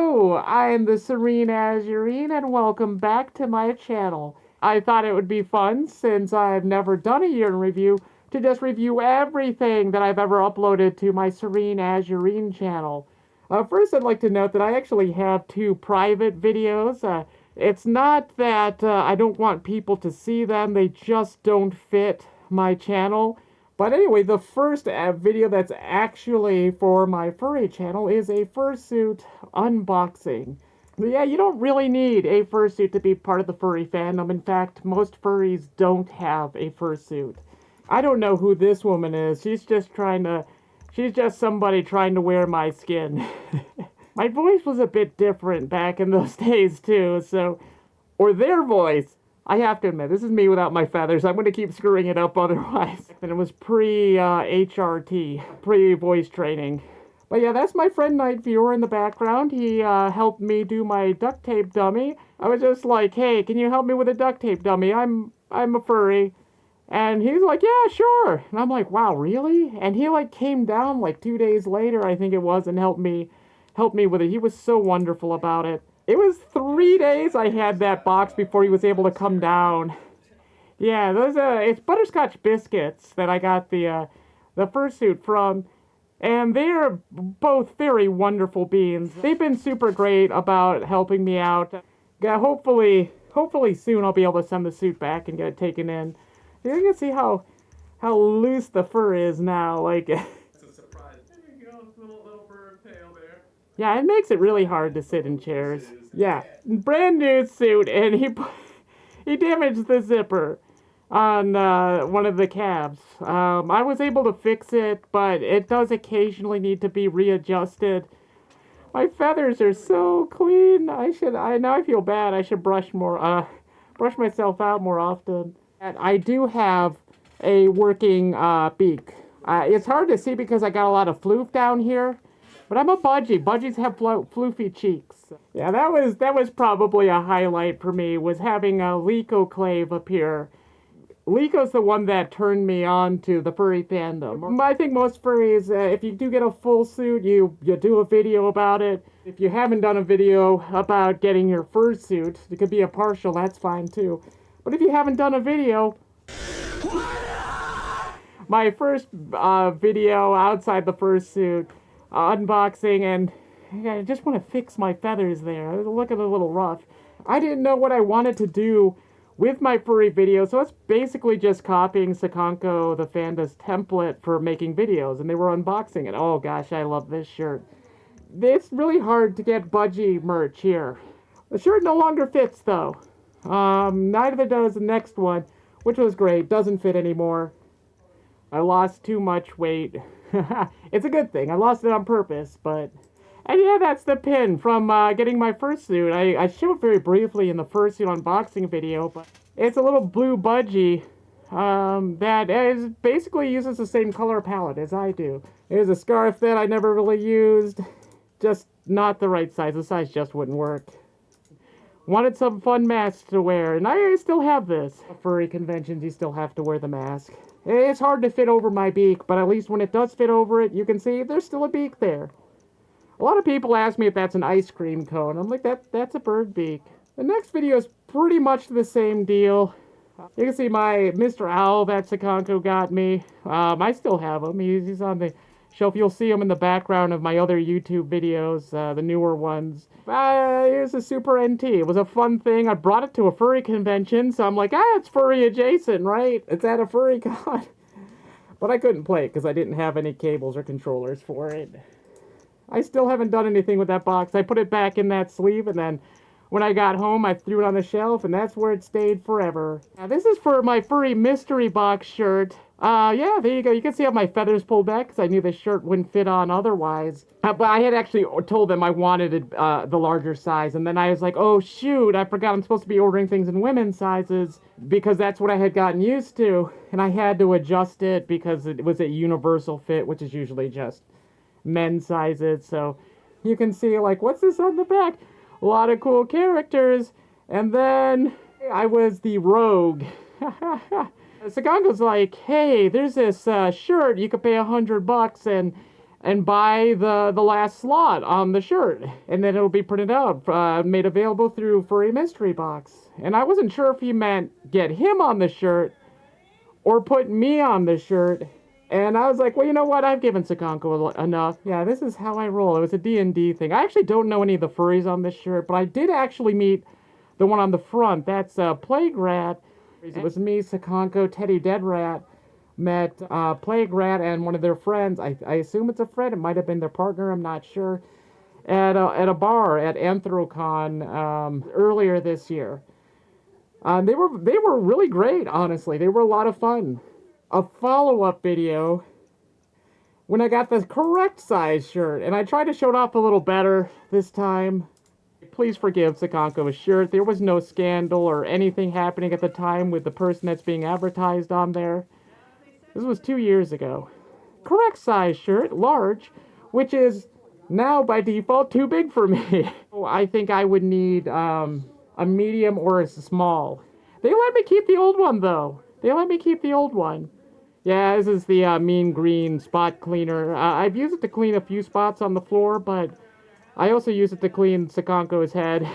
Hello, I'm the Serene Azurine, and welcome back to my channel. I thought it would be fun, since I've never done a year in review, to just review everything that I've ever uploaded to my Serene Azurine channel. First, I'd like to note that I actually have two private videos. It's not that I don't want people to see them, they just don't fit my channel. But anyway, the first video that's actually for my furry channel is a fursuit unboxing. But yeah, you don't really need a fursuit to be part of the furry fandom. In fact, most furries don't have a fursuit. I don't know who this woman is. She's just somebody trying to wear my skin. My voice was a bit different back in those days too, so... Or their voice! I have to admit, this is me without my feathers. I'm going to keep screwing it up otherwise. And it was pre-HRT, pre-voice training. But yeah, that's my friend Night Viewer in the background. He helped me do my duct tape dummy. I was just like, hey, can you help me with a duct tape dummy? I'm a furry. And he's like, yeah, sure. And I'm like, wow, really? And he like came down like 2 days later, I think it was, and helped me with it. He was so wonderful about it. It was 3 days I had that box before he was able to come down. Yeah, it's butterscotch biscuits that I got the fursuit from, and they're both very wonderful beings. They've been super great about helping me out. Yeah, hopefully soon I'll be able to send the suit back and get it taken in. You can see how loose the fur is now, like... It's a surprise. There you go, little bird tail there. Yeah, it makes it really hard to sit in chairs. Yeah, brand new suit, and he damaged the zipper on one of the cabs. I was able to fix it, but it does occasionally need to be readjusted. My feathers are so clean. Now I feel bad. I should brush myself out more often. And I do have a working beak. It's hard to see because I got a lot of floof down here. But I'm a budgie. Budgies have floofy cheeks. Yeah, that was probably a highlight for me, was having a Lecoclave appear. Leco's the one that turned me on to the furry fandom. I think most furries, if you do get a full suit, you do a video about it. If you haven't done a video about getting your fursuit, it could be a partial, that's fine too. But if you haven't done a video... My first video outside the fursuit, unboxing, and I just want to fix my feathers there. They're looking a little rough. I didn't know what I wanted to do with my furry video, so it's basically just copying Sakanko the Fanda's template for making videos, and they were unboxing it. Oh gosh, I love this shirt. It's really hard to get budgie merch here. The shirt no longer fits though. Neither does the next one, which was great. Doesn't fit anymore. I lost too much weight. It's a good thing. I lost it on purpose, but... And yeah, that's the pin from getting my fursuit. I showed very briefly in the fursuit unboxing video, but it's a little blue budgie that basically uses the same color palette as I do. There's a scarf that I never really used. Just not the right size. The size just wouldn't work. Wanted some fun masks to wear, and I still have this. At furry conventions, you still have to wear the mask. It's hard to fit over my beak, but at least when it does fit over it, you can see there's still a beak there. A lot of people ask me if that's an ice cream cone. I'm like, that's a bird beak. The next video is pretty much the same deal. You can see my Mr. Owl that Sakanko got me. I still have him. He's on the shelf. You'll see him in the background of my other YouTube videos, the newer ones. Here's a Super NT. It was a fun thing. I brought it to a furry convention, so I'm like, it's furry adjacent, right? It's at a furry con. But I couldn't play it because I didn't have any cables or controllers for it. I still haven't done anything with that box. I put it back in that sleeve, and then when I got home, I threw it on the shelf, and that's where it stayed forever. Now, this is for my furry mystery box shirt. Yeah, there you go. You can see how my feathers pulled back, because I knew the shirt wouldn't fit on otherwise. But I had actually told them I wanted the larger size, and then I was like, oh, shoot, I forgot I'm supposed to be ordering things in women's sizes, because that's what I had gotten used to, and I had to adjust it, because it was a universal fit, which is usually just men's sizes. So you can see, like, what's this on the back? A lot of cool characters. And then I was the rogue. Sagango's like, hey, there's this shirt, you could pay $100 and and buy the last slot on the shirt, and then it'll be printed out, made available through Furry Mystery Box. And I wasn't sure if he meant get him on the shirt or put me on the shirt. And I was like, well, you know what? I've given Sakanko enough. Yeah, this is how I roll. It was a D&D thing. I actually don't know any of the furries on this shirt, but I did actually meet the one on the front. That's Plague Rat. It was me, Sakanko, Teddy Dead Rat, met Plague Rat and one of their friends. I assume it's a friend. It might have been their partner. I'm not sure. At a bar at Anthrocon earlier this year. They were really great, honestly. They were a lot of fun. A follow-up video when I got the correct size shirt, and I tried to show it off a little better this time. Please forgive Sakanko's shirt. There was no scandal or anything happening at the time with the person that's being advertised on there. This was 2 years ago. Correct size shirt, large, which is now by default too big for me. I think I would need a medium or a small. They let me keep the old one, though. They let me keep the old one. Yeah, this is the mean green spot cleaner. I've used it to clean a few spots on the floor, but I also use it to clean Sakanko's head.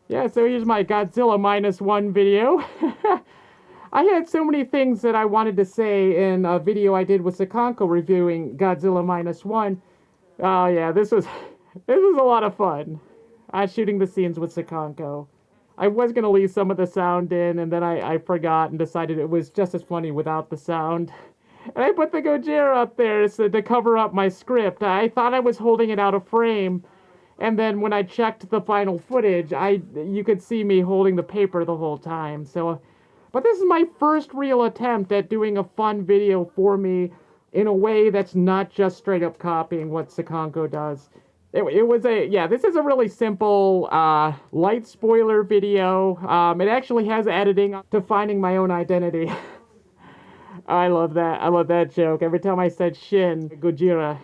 Yeah, so here's my Godzilla -1 video. I had so many things that I wanted to say in a video I did with Sakanko reviewing Godzilla -1. Oh yeah, this was a lot of fun. Shooting the scenes with Sakanko. I was going to leave some of the sound in, and then I forgot and decided it was just as funny without the sound. And I put the Gojira up there so to cover up my script. I thought I was holding it out of frame, and then when I checked the final footage, you could see me holding the paper the whole time. So, but this is my first real attempt at doing a fun video for me in a way that's not just straight up copying what Sakanko does. This is a really simple, light spoiler video. It actually has editing to finding my own identity. I love that. I love that joke. Every time I said Shin, Gojira,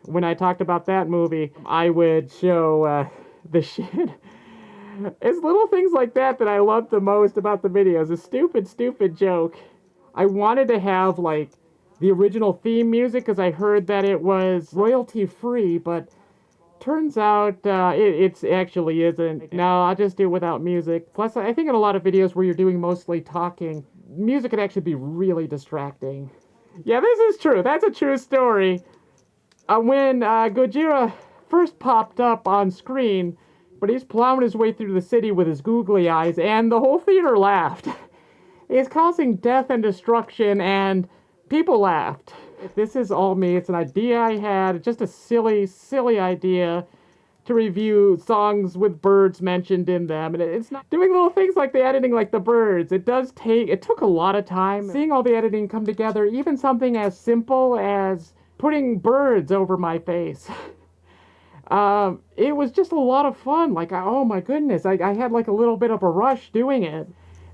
when I talked about that movie, I would show, the Shin. It's little things like that that I love the most about the videos. A stupid, stupid joke. I wanted to have, like, the original theme music because I heard that it was royalty free, but turns out it actually isn't. No, I'll just do it without music. Plus, I think in a lot of videos where you're doing mostly talking, music can actually be really distracting. Yeah, this is true. That's a true story. When Gojira first popped up on screen, but he's plowing his way through the city with his googly eyes, and the whole theater laughed. He's causing death and destruction, and people laughed. This is all me. It's an idea I had. Just a silly, silly idea to review songs with birds mentioned in them. And it's not doing little things like the editing like the birds. It took a lot of time. Seeing all the editing come together, even something as simple as putting birds over my face. It was just a lot of fun. Like, oh my goodness, I had like a little bit of a rush doing it.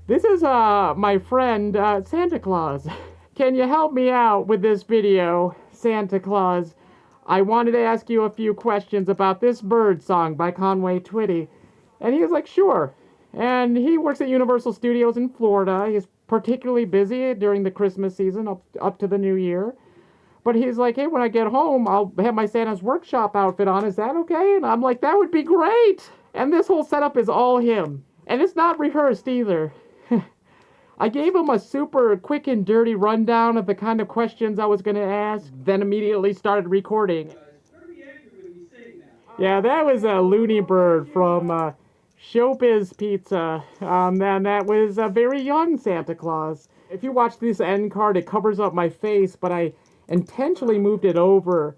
This is my friend, Santa Claus. Can you help me out with this video, Santa Claus? I wanted to ask you a few questions about this bird song by Conway Twitty. And he was like, sure. And he works at Universal Studios in Florida. He's particularly busy during the Christmas season up to the New Year. But he's like, hey, when I get home, I'll have my Santa's Workshop outfit on. Is that okay? And I'm like, that would be great. And this whole setup is all him. And it's not rehearsed either. I gave him a super quick and dirty rundown of the kind of questions I was going to ask, then immediately started recording. Yeah, that was a Looney Bird from Showbiz Pizza, and that was a very young Santa Claus. If you watch this end card, it covers up my face, but I intentionally moved it over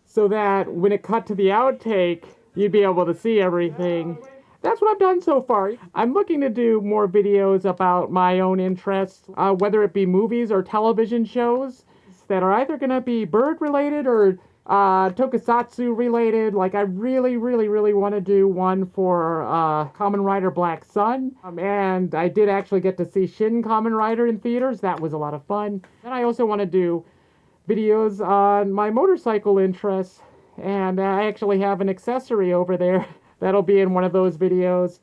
so that when it cut to the outtake, you'd be able to see everything. That's what I've done so far. I'm looking to do more videos about my own interests, whether it be movies or television shows that are either going to be bird-related or tokusatsu-related. Like, I really, really, really want to do one for Kamen Rider Black Sun. And I did actually get to see Shin Kamen Rider in theaters. That was a lot of fun. And I also want to do videos on my motorcycle interests. And I actually have an accessory over there. That'll be in one of those videos.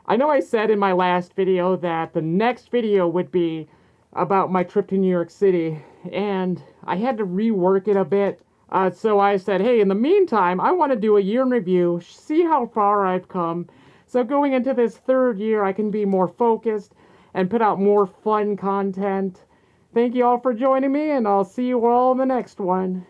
I know I said in my last video that the next video would be about my trip to New York City, and I had to rework it a bit. So I said, hey, in the meantime, I want to do a year in review, see how far I've come. So going into this third year, I can be more focused and put out more fun content. Thank you all for joining me, and I'll see you all in the next one.